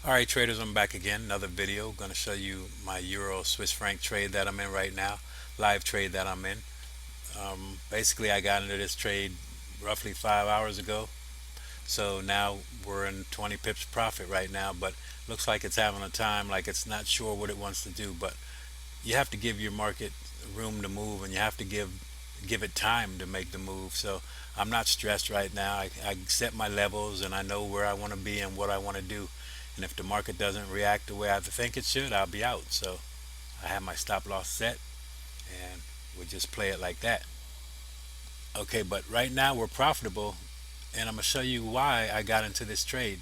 Alright traders, I'm back again, another video. Going to show you my Euro Swiss franc trade that I'm in right now, live trade that I'm in. Basically I got into this trade roughly 5 hours ago, so now we're in 20 pips profit right now, but looks like it's having a time, like it's not sure what it wants to do. But you have to give your market room to move, and you have to give it time to make the move. So I'm not stressed right now. I set my levels and I know where I want to be and what I want to do. And if the market doesn't react the way I think it should, I'll be out. So I have my stop loss set, and we'll just play it like that. Okay, but right now we're profitable, and I'm gonna show you why I got into this trade.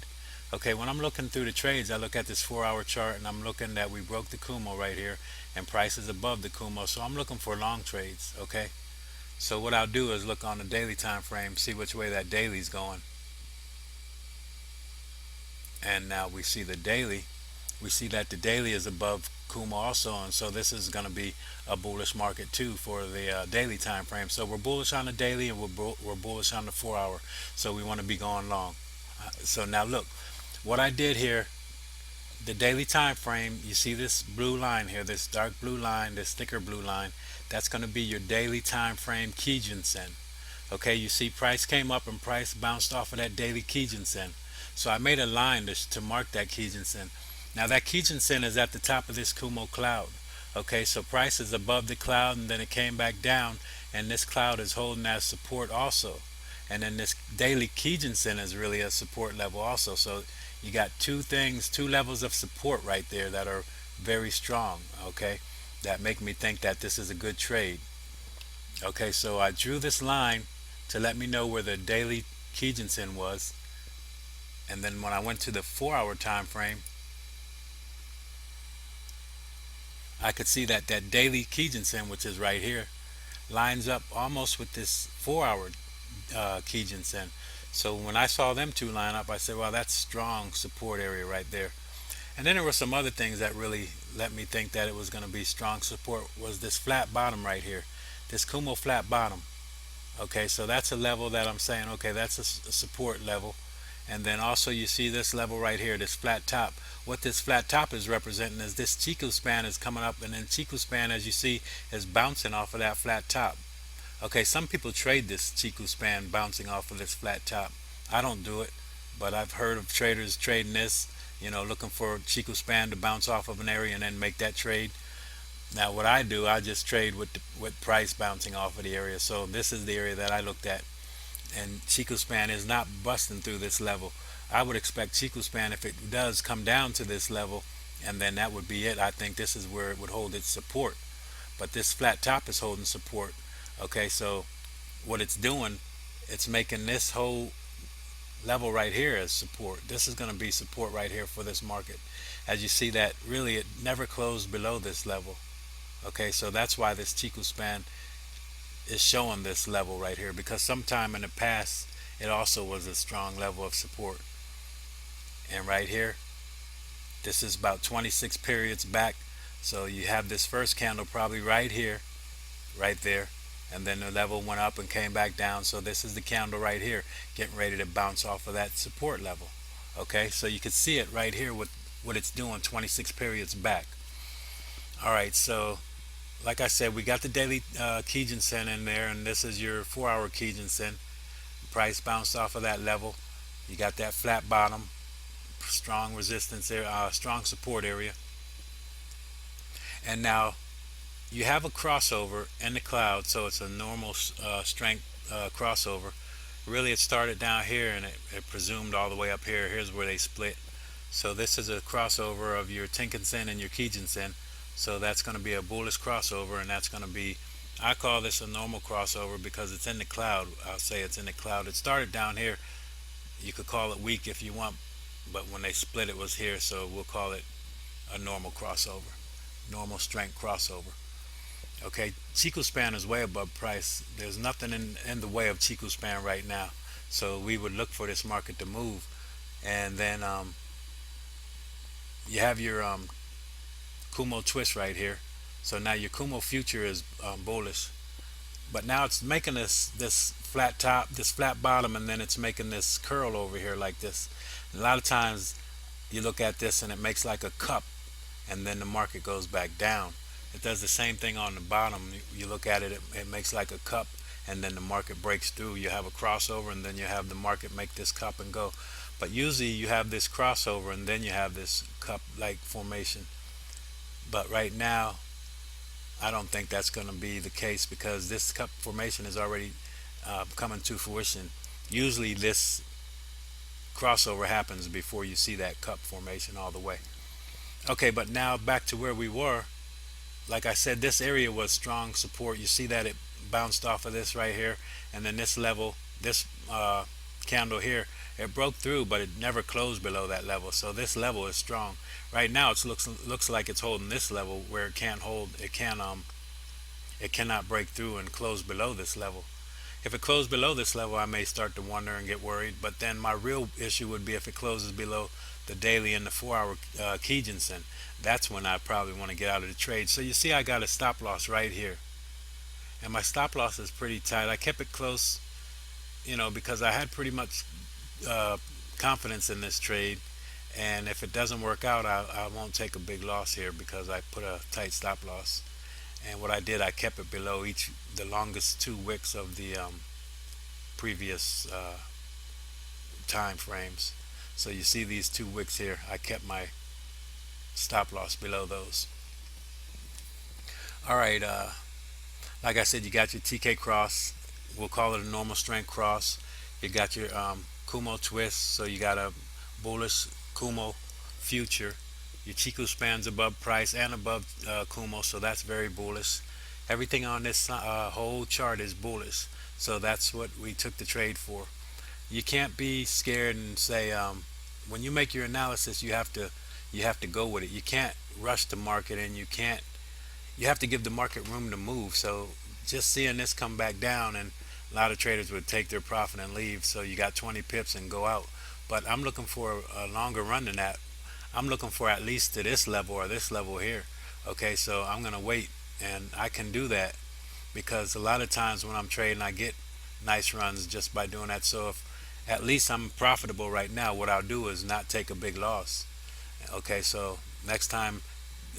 Okay, when I'm looking through the trades, I look at this 4 hour chart, and I'm looking that we broke the Kumo right here, and price is above the Kumo, so I'm looking for long trades. Okay, so what I'll do is look on the daily time frame, see which way that daily's going. And now we see the daily, we see that the daily is above Kumo also, and so this is going to be a bullish market too for the daily time frame. So we're bullish on the daily, and we're bullish on the 4 hour, so we want to be going long. So now look what I did here. The daily time frame, you see this blue line here, this dark blue line, this thicker blue line, that's going to be your daily time frame Kijun Sen. Okay, you see price came up and price bounced off of that daily Kijun Sen. So I made a line to mark that Kijun Sen. Now that Kijun Sen is at the top of this Kumo cloud. Okay, so price is above the cloud, and then it came back down, and this cloud is holding as support also. And then this daily Kijun Sen is really a support level also. So you got two things, two levels of support right there that are very strong. Okay, that make me think that this is a good trade. Okay, so I drew this line to let me know where the daily Kijun Sen was, and then when I went to the 4 hour time frame, I could see that that daily Kijun Sen, which is right here, lines up almost with this 4 hour Kijun Sen. So when I saw them two line up, I said, well, that's strong support area right there. And then there were some other things that really let me think that it was going to be strong support, was this flat bottom right here, this Kumo flat bottom. Okay, so that's a level that I'm saying, okay, that's a support level. And then also you see this level right here, this flat top. What this flat top is representing is this Chiku span is coming up, and then Chiku span, as you see, is bouncing off of that flat top. Okay, some people trade this Chiku span bouncing off of this flat top. I don't do it, but I've heard of traders trading this, looking for Chiku span to bounce off of an area and then make that trade. Now what I do, I just trade with price bouncing off of the area. So this is the area that I looked at, and Chiku span is not busting through this level. I would expect Chiku span, if it does come down to this level, and then that would be it. I think this is where it would hold its support, but this flat top is holding support. Okay, so what it's doing, it's making this whole level right here as support. This is going to be support right here for this market. As you see that really it never closed below this level. Okay, so that's why this Chiku span is showing this level right here, because sometime in the past it also was a strong level of support. And right here, this is about 26 periods back. So you have this first candle probably right here, right there, and then the level went up and came back down. So this is the candle right here getting ready to bounce off of that support level. Okay, so you can see it right here with what it's doing 26 periods back. All right, so like I said, we got the daily Kijun Sen in there, and this is your 4 hour Kijun Sen. Price bounced off of that level. You got that flat bottom, strong resistance there, strong support area. And now you have a crossover in the cloud, so it's a normal strength crossover. Really, it started down here, and it presumed all the way up here. Here's where they split. So this is a crossover of your Tenkan Sen and your Kijun Sen. So that's going to be a bullish crossover, and that's going to be, I call this a normal crossover because it's in the cloud. I'll say it's in the cloud. It started down here. You could call it weak if you want, but when they split it was here, so we'll call it a normal crossover, normal strength crossover. Okay, Chiku span is way above price. There's nothing in the way of Chiku span right now, so we would look for this market to move. And then you have your Kumo twist right here. So now your Kumo future is bullish, but now it's making this flat top, this flat bottom, and then it's making this curl over here like this. And a lot of times you look at this and it makes like a cup, and then the market goes back down. It does the same thing on the bottom. You look at it, it makes like a cup, and then the market breaks through. You have a crossover, and then you have the market make this cup and go. But usually you have this crossover, and then you have this cup like formation. But right now, I don't think that's going to be the case because this cup formation is already coming to fruition. Usually this crossover happens before you see that cup formation all the way. Okay, but now back to where we were. Like I said, this area was strong support. You see that it bounced off of this right here, and then this level, this candle here, it broke through, but it never closed below that level. So this level is strong. Right now, it looks like it's holding this level where it can't hold. It cannot break through and close below this level. If it closed below this level, I may start to wonder and get worried. But then my real issue would be if it closes below the daily and the 4 hour Kijinsen. That's when I probably want to get out of the trade. So you see I got a stop loss right here. And my stop loss is pretty tight. I kept it close, because I had pretty much uh, confidence in this trade. And if it doesn't work out, I won't take a big loss here because I put a tight stop loss. And what I did, I kept it below the longest two wicks of the previous time frames. So you see these two wicks here, I kept my stop loss below those. All right, like I said, you got your TK cross. We'll call it a normal strength cross. You got your Kumo twist, so you got a bullish Kumo future. Your Chiku spans above price and above Kumo, so that's very bullish. Everything on this whole chart is bullish, so that's what we took the trade for. You can't be scared and say when you make your analysis, you have to go with it. You can't rush the market, and you have to give the market room to move. So just seeing this come back down, and a lot of traders would take their profit and leave. So you got 20 pips and go out. But I'm looking for a longer run than that. I'm looking for at least to this level or this level here. Okay, so I'm gonna wait, and I can do that because a lot of times when I'm trading, I get nice runs just by doing that. So if at least I'm profitable right now, what I'll do is not take a big loss. Okay, so next time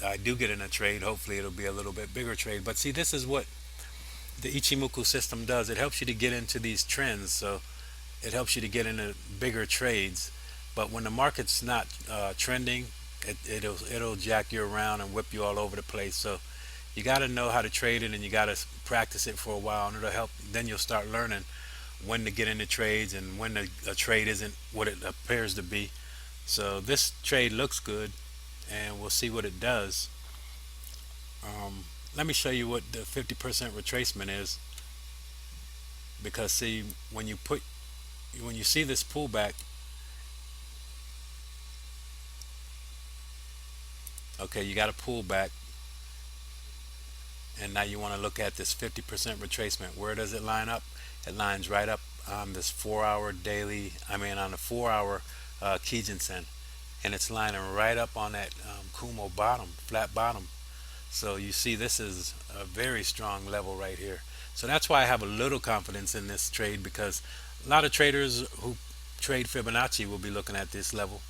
I do get in a trade, hopefully it'll be a little bit bigger trade. But see, this is what the Ichimoku system does. It helps you to get into these trends. So it helps you to get into bigger trades. But when the market's not trending, it'll jack you around and whip you all over the place. So you got to know how to trade it, and you got to practice it for a while, and it'll help. Then you'll start learning when to get into trades and when a trade isn't what it appears to be. So this trade looks good, and we'll see what it does. Let me show you what the 50% retracement is, because see, when you see this pullback, okay, you got a pullback, and now you want to look at this 50% retracement. Where does it line up? It lines right up on this 4 hour daily, on the 4 hour Kijinsen, and it's lining right up on that Kumo bottom, flat bottom. So you see this is a very strong level right here. So that's why I have a little confidence in this trade, because a lot of traders who trade Fibonacci will be looking at this level.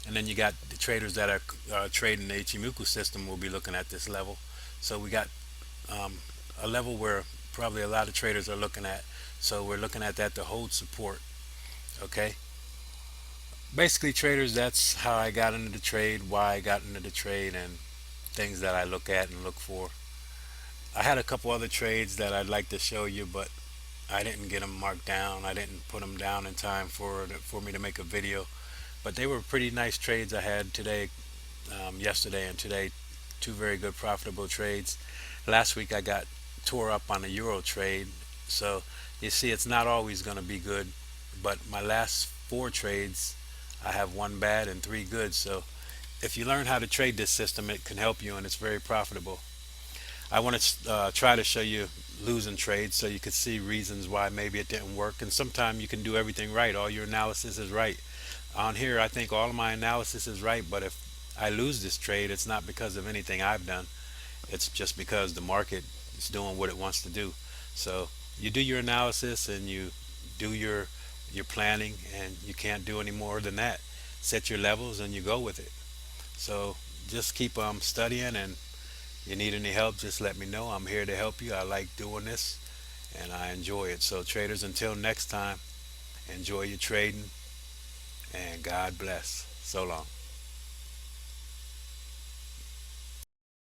And then you got the traders that are trading the Ichimoku system will be looking at this level. So we got a level where probably a lot of traders are looking at. So we're looking at that to hold support. Okay. Basically, traders, that's how I got into the trade, why I got into the trade, and things that I look at and look for. I had a couple other trades that I'd like to show you, but I didn't get them marked down. I didn't put them down in time for me to make a video. But they were pretty nice trades I had today, yesterday and today. Two very good profitable trades. Last week I got tore up on the Euro trade. So you see, it's not always going to be good. But my last 4 trades, I have 1 bad and 3 good. So if you learn how to trade this system, it can help you, and it's very profitable. I want to try to show you losing trades so you could see reasons why maybe it didn't work. And sometimes you can do everything right. All your analysis is right. On here, I think all of my analysis is right, but if I lose this trade, it's not because of anything I've done. It's just because the market is doing what it wants to do. So you do your analysis and you do your planning, and you can't do any more than that. set your levels, and you go with it. So just keep studying, and you need any help, just let me know. I'm here to help you. I like doing this, and I enjoy it. So traders, until next time, enjoy your trading, and God bless. So long.